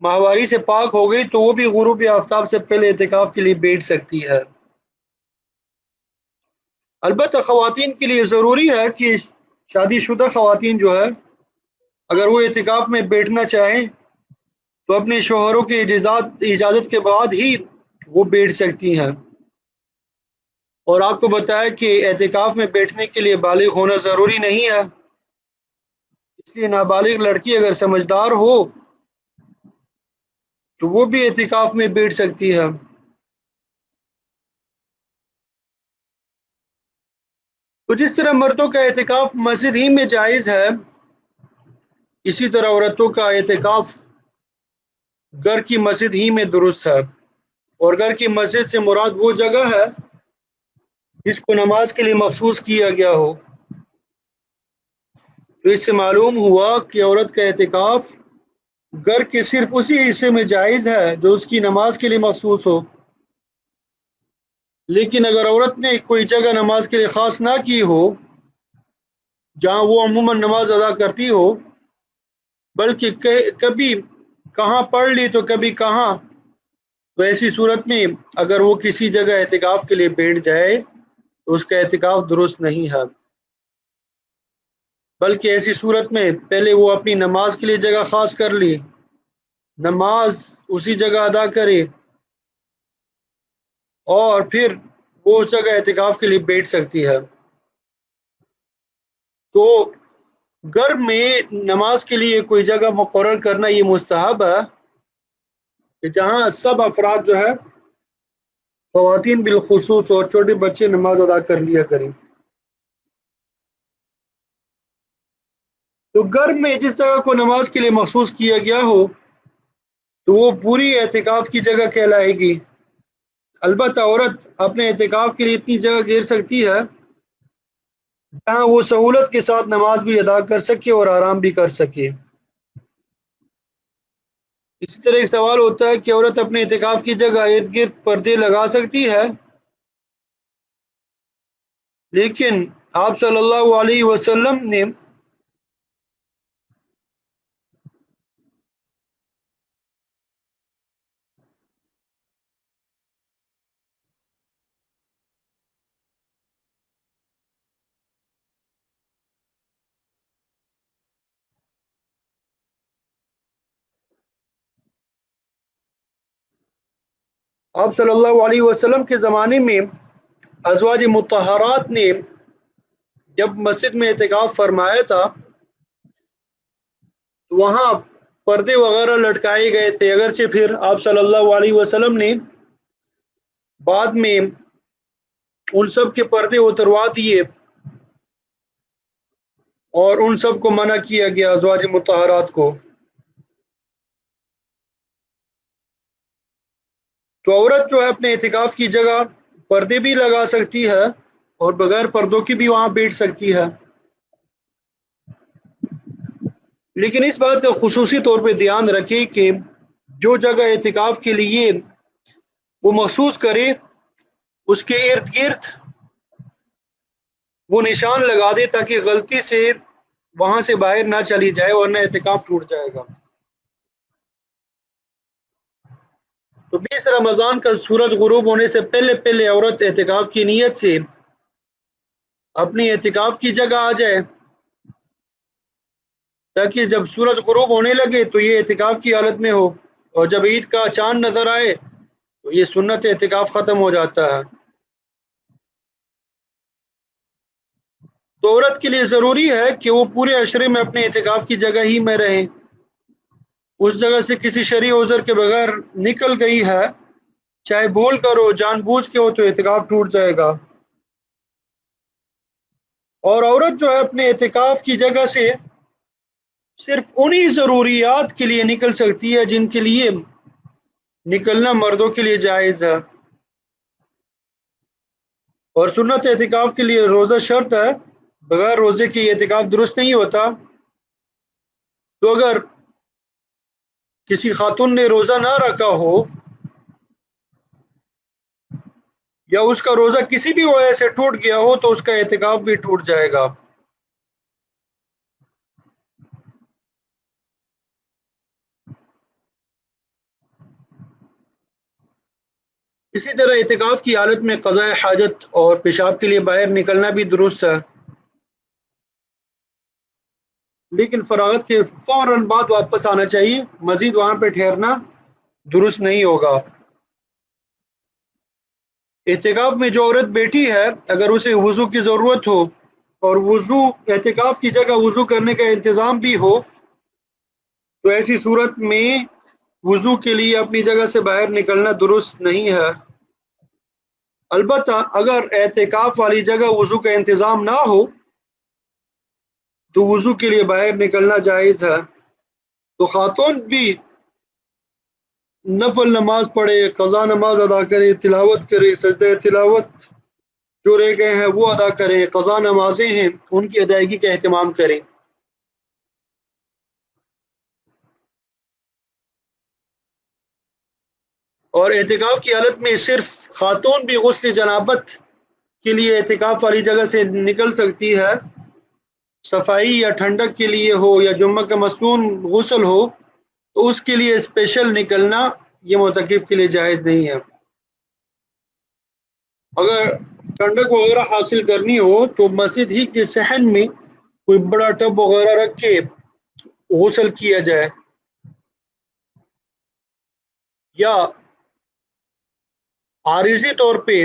A: ماہواری سے پاک ہو گئی تو وہ بھی غروب آفتاب سے پہلے اعتکاف کے لیے بیٹھ سکتی ہے. البتہ خواتین کے لیے ضروری ہے کہ شادی شدہ خواتین جو ہے اگر وہ اعتکاف میں بیٹھنا چاہیں تو اپنے شوہروں کی اجازت کے بعد ہی وہ بیٹھ سکتی ہیں. اور آپ کو بتایا کہ اعتکاف میں بیٹھنے کے لیے بالغ ہونا ضروری نہیں ہے، اس لیے نابالغ لڑکی اگر سمجھدار ہو تو وہ بھی اعتکاف میں بیٹھ سکتی ہے۔ تو جس طرح مردوں کا اعتکاف مسجد ہی میں جائز ہے، اسی طرح عورتوں کا اعتکاف گھر کی مسجد ہی میں درست ہے، اور گھر کی مسجد سے مراد وہ جگہ ہے جس کو نماز کے لیے مخصوص کیا گیا ہو۔ تو اس سے معلوم ہوا کہ عورت کا اعتکاف گھر کے صرف اسی حصے میں جائز ہے جو اس کی نماز کے لیے مخصوص ہو۔ لیکن اگر عورت نے کوئی جگہ نماز کے لیے خاص نہ کی ہو جہاں وہ عموماً نماز ادا کرتی ہو، بلکہ کبھی کہاں پڑھ لی تو کبھی کہاں، تو ایسی صورت میں اگر وہ کسی جگہ اعتکاف کے لیے بیٹھ جائے تو اس کا اعتکاف درست نہیں ہے، بلکہ ایسی صورت میں پہلے وہ اپنی نماز کے لیے جگہ خاص کر لی، نماز اسی جگہ ادا کرے، اور پھر وہ اس جگہ اعتکاف کے لیے بیٹھ سکتی ہے۔ تو گھر میں نماز کے لیے کوئی جگہ مقرر کرنا یہ مستحب ہے کہ جہاں سب افراد جو ہے، خواتین بالخصوص اور چھوٹے بچے، نماز ادا کر لیا کریں۔ تو گھر میں جس جگہ کو نماز کے لیے مخصوص کیا گیا ہو تو وہ پوری اعتکاف کی جگہ کہلائے گی۔ البتہ عورت اپنے اعتکاف کے لیے اتنی جگہ گھیر سکتی ہے جہاں وہ سہولت کے ساتھ نماز بھی ادا کر سکے اور آرام بھی کر سکے۔ اسی طرح ایک سوال ہوتا ہے کہ عورت اپنے اعتکاف کی جگہ ارد گرد پردے لگا سکتی ہے؟ لیکن آپ صلی اللہ علیہ وسلم نے آپ صلی اللہ علیہ وسلم کے زمانے میں ازواج مطہرات نے جب مسجد میں اعتکاف فرمایا تھا تو وہاں پردے وغیرہ لٹکائے گئے تھے، اگرچہ پھر آپ صلی اللہ علیہ وسلم نے بعد میں ان سب کے پردے اتروا دیے اور ان سب کو منع کیا گیا، ازواج مطہرات کو۔ تو عورت جو ہے اپنے اعتکاف کی جگہ پردے بھی لگا سکتی ہے اور بغیر پردوں کی بھی وہاں بیٹھ سکتی ہے، لیکن اس بات کا خصوصی طور پہ دھیان رکھے کہ جو جگہ اعتکاف کے لیے وہ مخصوص کرے اس کے ارد گرد وہ نشان لگا دے تاکہ غلطی سے وہاں سے باہر نہ چلی جائے ورنہ اعتکاف ٹوٹ جائے گا۔ تو 20 رمضان کا سورج غروب ہونے سے پہلے پہلے عورت اعتکاف کی نیت سے اپنی اعتکاف کی جگہ آ جائے تاکہ جب سورج غروب ہونے لگے تو یہ اعتکاف کی حالت میں ہو، اور جب عید کا چاند نظر آئے تو یہ سنت اعتکاف ختم ہو جاتا ہے۔ تو عورت کے لیے ضروری ہے کہ وہ پورے عشرے میں اپنے اعتکاف کی جگہ ہی میں رہیں، اس جگہ سے کسی شرعی عذر کے بغیر نکل گئی ہے، چاہے بھول کر ہو جان بوجھ کے ہو، تو اعتکاف ٹوٹ جائے گا۔ اور عورت جو ہے اپنے اعتکاف کی جگہ سے صرف انہی ضروریات کے لیے نکل سکتی ہے جن کے لیے نکلنا مردوں کے لیے جائز ہے، اور سنت اعتکاف کے لیے روزہ شرط ہے، بغیر روزے کی اعتکاف درست نہیں ہوتا۔ تو اگر کسی خاتون نے روزہ نہ رکھا ہو یا اس کا روزہ کسی بھی وجہ سے ٹوٹ گیا ہو تو اس کا اعتکاف بھی ٹوٹ جائے گا۔ اسی طرح اعتکاف کی حالت میں قضاء حاجت اور پیشاب کے لیے باہر نکلنا بھی درست ہے، لیکن فراغت کے فوراً بعد واپس آنا چاہیے، مزید وہاں پہ ٹھہرنا درست نہیں ہوگا۔ اعتکاف میں جو عورت بیٹھی ہے اگر اسے وضو کی ضرورت ہو اور وضو اعتکاف کی جگہ وضو کرنے کا انتظام بھی ہو تو ایسی صورت میں وضو کے لیے اپنی جگہ سے باہر نکلنا درست نہیں ہے۔ البتہ اگر اعتکاف والی جگہ وضو کا انتظام نہ ہو تو وضو کے لیے باہر نکلنا جائز ہے۔ تو خاتون بھی نفل نماز پڑھے، قضا نماز ادا کرے، تلاوت کرے، سجدہ تلاوت جو رہ گئے ہیں وہ ادا کریں، قضا نمازیں ہیں ان کی ادائیگی کا اہتمام کریں۔ اور اعتکاف کی حالت میں صرف خاتون بھی غسل جنابت کے لیے اعتکاف والی جگہ سے نکل سکتی ہے۔ صفائی یا ٹھنڈک کے لیے ہو یا جمعہ کا مصنون غسل ہو تو اس کے لیے اسپیشل نکلنا یہ معتکف کے لیے جائز نہیں ہے۔ اگر ٹھنڈک وغیرہ حاصل کرنی ہو تو مسجد ہی کے صحن میں کوئی بڑا ٹب وغیرہ رکھ کے غسل کیا جائے، یا عارضی طور پہ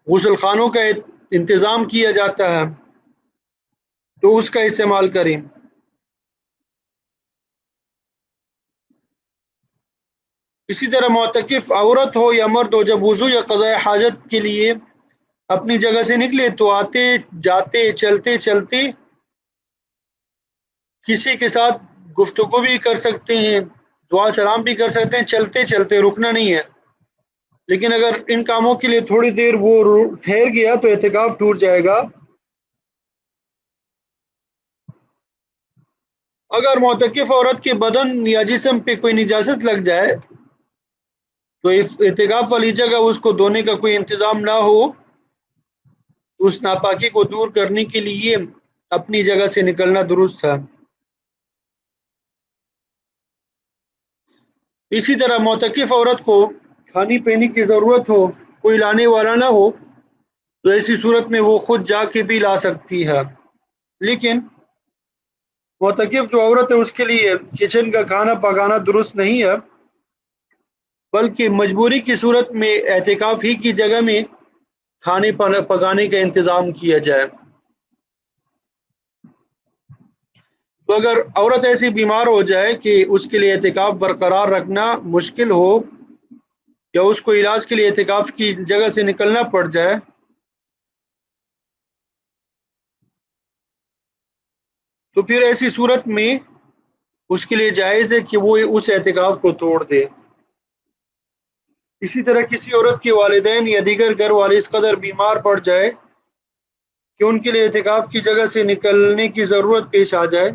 A: غسل خانوں کا انتظام کیا جاتا ہے تو اس کا استعمال کریں۔ اسی طرح معتکف عورت ہو یا مرد ہو جب وضو یا قضاء حاجت کے لیے اپنی جگہ سے نکلے تو آتے جاتے چلتے چلتے کسی کے ساتھ گفتگو بھی کر سکتے ہیں، دعا سلام بھی کر سکتے ہیں، چلتے چلتے رکنا نہیں ہے۔ لیکن اگر ان کاموں کے لیے تھوڑی دیر وہ ٹھہر گیا تو اعتکاف ٹوٹ جائے گا۔ اگر معتکف عورت کے بدن یا جسم پہ کوئی نجاست لگ جائے تو اعتکاف والی جگہ اس کو دھونے کا کوئی انتظام نہ ہو تو اس ناپاکی کو دور کرنے کے لیے اپنی جگہ سے نکلنا درست ہے۔ اسی طرح معتکف عورت کو کھانے پینے کی ضرورت ہو، کوئی لانے والا نہ ہو تو ایسی صورت میں وہ خود جا کے بھی لا سکتی ہے۔ لیکن معتکف جو عورت ہے اس کے لیے کچن کا کھانا پکانا درست نہیں ہے، بلکہ مجبوری کی صورت میں اعتکاف ہی کی جگہ میں کھانے پکانے کا انتظام کیا جائے۔ تو اگر عورت ایسی بیمار ہو جائے کہ اس کے لیے اعتکاف برقرار رکھنا مشکل ہو یا اس کو علاج کے لیے اعتکاف کی جگہ سے نکلنا پڑ جائے تو پھر ایسی صورت میں اس کے لیے جائز ہے کہ وہ اس اعتکاف کو توڑ دے۔ اسی طرح کسی عورت کے والدین یا دیگر گھر والے اس قدر بیمار پڑ جائے کہ ان کے لیے اعتکاف کی جگہ سے نکلنے کی ضرورت پیش آ جائے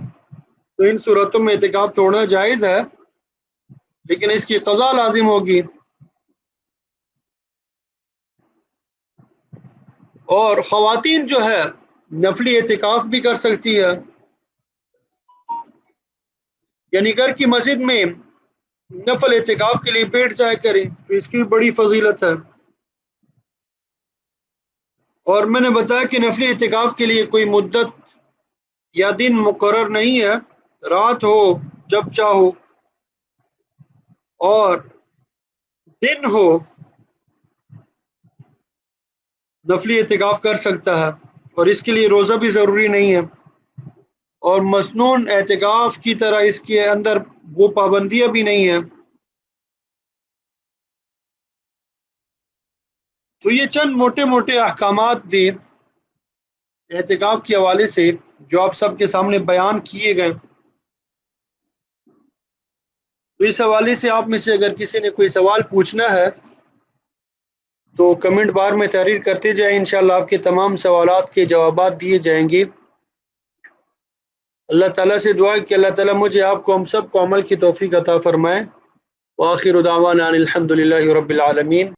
A: تو ان صورتوں میں اعتکاف توڑنا جائز ہے، لیکن اس کی قضا لازم ہوگی۔ اور خواتین جو ہے نفلی اعتکاف بھی کر سکتی ہے، یعنی گھر کی مسجد میں نفل اعتکاف کے لیے بیٹھ جایا کریں تو اس کی بڑی فضیلت ہے۔ اور میں نے بتایا کہ نفلی اعتکاف کے لیے کوئی مدت یا دن مقرر نہیں ہے، رات ہو جب چاہو اور دن ہو نفلی اعتکاف کر سکتا ہے، اور اس کے لیے روزہ بھی ضروری نہیں ہے، اور مسنون اعتکاف کی طرح اس کے اندر وہ پابندیاں بھی نہیں ہیں۔ تو یہ چند موٹے موٹے احکامات تھے اعتکاف کے حوالے سے جو آپ سب کے سامنے بیان کیے گئے۔ تو اس حوالے سے آپ میں سے اگر کسی نے کوئی سوال پوچھنا ہے تو کمنٹ بار میں تحریر کرتے جائیں، انشاءاللہ آپ کے تمام سوالات کے جوابات دیے جائیں گے۔ اللہ تعالیٰ سے دعا ہے کہ اللہ تعالیٰ مجھے آپ کو ہم سب کو عمل کی توفیق عطا فرمائے۔ وآخر دعوانا ان الحمد للہ رب العالمین۔